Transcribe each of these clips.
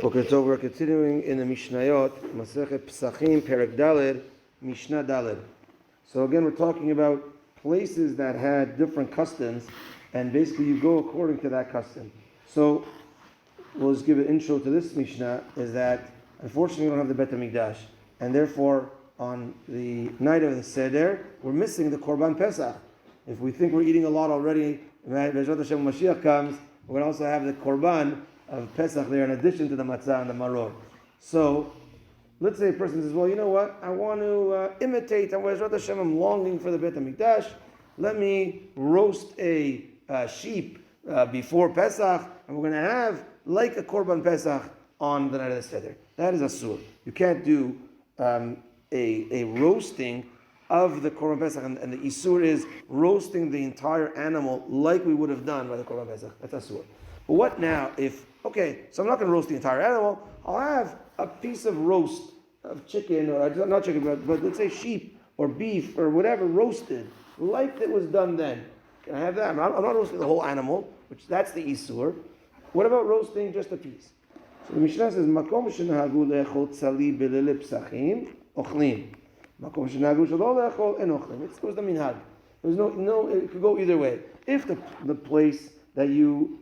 Okay, so we're continuing in the Misnayot Masechet Pesachim Perek Daled, Mishna Daled. So again, we're talking about places that had different customs, and basically you go according to that custom. So we'll just give an intro to this Mishnah, is that unfortunately we don't have the Bet HaMikdash, and therefore on the night of the Seder, we're missing the Korban Pesach. If we think we're eating a lot already, B'ezrat Hashem Mashiach comes, we're going to also have the Korban of Pesach there in addition to the matzah and the maror. So let's say a person says, well, you know what, I want to imitate, I'm longing for the Bet HaMikdash, let me roast a sheep before Pesach, and we're going to have like a Korban Pesach on the night of the Seder. That is asur. You can't do a roasting of the Korban Pesach, and the isur is roasting the entire animal like we would have done by the Korban Pesach. That's asur. But what now if, okay, so I'm not going to roast the entire animal, I'll have a piece of roast of chicken, or not chicken, but let's say sheep or beef or whatever, roasted, like it was done then. Can I have that? I'm not roasting the whole animal, which that's the isur. What about roasting just a piece? So the Mishnah says, Makom shenahagu le'echol tzali b'lele psachim, ochlim. Makom shenahagu shelo le'echol en ochlim. It was the minhag. There's no, it could go either way. If the place that you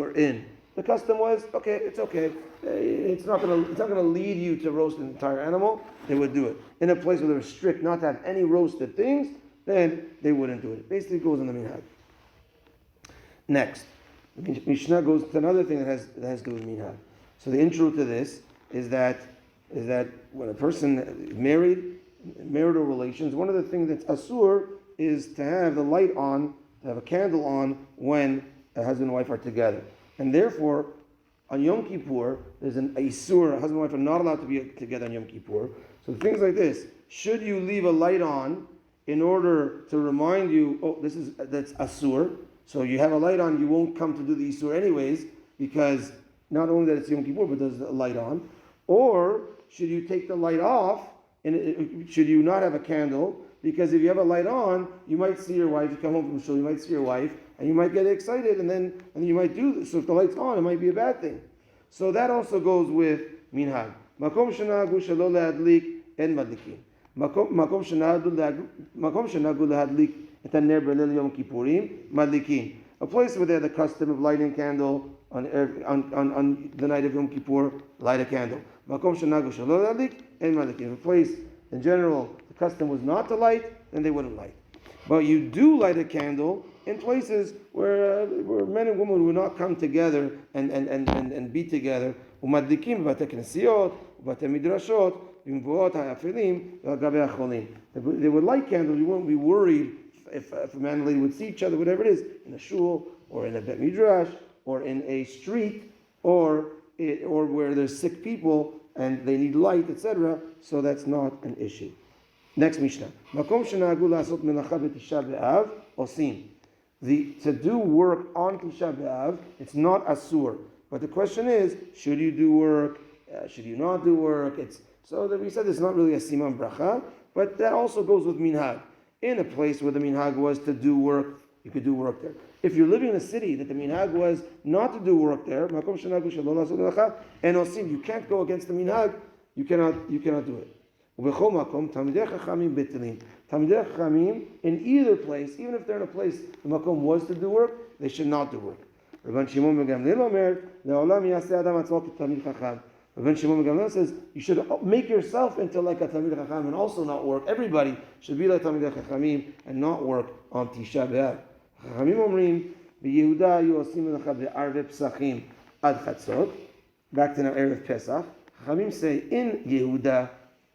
are in, the custom was, okay, it's okay. It's not gonna lead you to roast an entire animal, they would do it. In a place where they were strict not to have any roasted things, then they wouldn't do it. It basically goes in the minhag. Next, Mishnah goes to another thing that has to do with minhag. So the intro to this is that when a person is married, marital relations, one of the things that's asur is to have the light on, to have a candle on when a husband and wife are together. And therefore, on Yom Kippur, there's an isur, a husband and wife are not allowed to be together on Yom Kippur. So things like this, should you leave a light on in order to remind you, that's asur, so you have a light on, you won't come to do the isur anyways, because not only that it's Yom Kippur, but there's a light on. Or should you take the light off, and should you not have a candle? Because if you have a light on, you might see your wife. You come home from shul, you might see your wife, and you might get excited, and then you might do this. So if the light's on, it might be a bad thing. So that also goes with minhag. Makom shenahagu shelo le'adlik en madlikin. Makom shenahagu le'adlik et haner b'leil Yom Kippurim madlikin. A place where they have the custom of lighting a candle on the night of Yom Kippur, light a candle. Makom shenahagu shelo le'adlik en madlikin. A place in general, the custom was not to light, then they wouldn't light. But you do light a candle in places where men and women would not come together and be together. They would light candles. You wouldn't be worried if a man and lady would see each other, whatever it is, in a shul, or in a bet midrash, or in a street, or where there's sick people and they need light, etc. So that's not an issue. Next Mishnah. Makom shenahagu la'asot melacha b'tisha b'av osim. To do work on Tisha B'av, it's not asur. But the question is, should you do work? Should you not do work? So that we said it's not really a siman bracha, but that also goes with minhag. In a place where the minhag was to do work, you could do work there. If you're living in a city that the minhag was not to do work there, makom shenahagu shelo la'asot melacha en osim, you can't go against the minhag. You cannot do it. Talmidei Chachamim in either place, even if they're in a place the makom was to do work, they should not do work. Rabban Shimon ben Gamliel says you should make yourself into like a Talmidei Chacham and also not work. Everybody should be like Talmidei Chachamim and not work on Tisha B'Av. Chachamim omrim b'Yehuda ayu osim melacha be'arvei Pesachim ad chatzot. Back to now Erev Pesach. Chachamim say in Yehuda,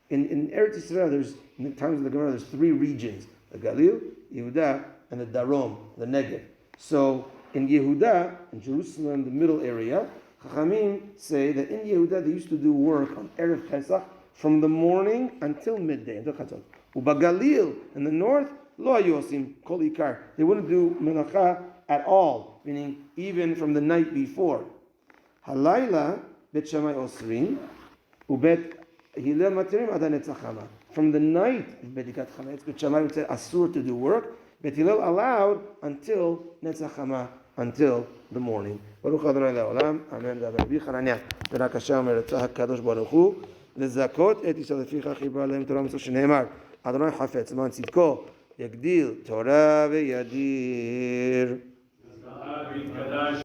in Eretz Yisrael, in the times of the Gemara, there's three regions: the Galil, Yehuda, and the Darom, the Negev. So in Yehuda, in Jerusalem, the middle area, Chachamim say that in Yehuda they used to do work on Erev Pesach from the morning until midday, until Chatzot. Ubagalil, in the north, lo hayu osim kol ikar. They wouldn't do melacha at all, meaning even from the night before. Halayla bet Shammai osrim, ubet Hillel matirim ad netzach hama. From the night of Bedikat Chametz, Bet Shammai would say asur to do work, but Hillel allowed until netzach hama, until the morning. Baruch Adonai le'olam. Amen. Rabbi Chananya. B'rakasha omer HaKadosh Baruch Hu. לזכות את ישראל לפיכך חיבר להם תורה ומצוות שנאמר אדוני חפץ למען צדקו יגדיל תורה וידיר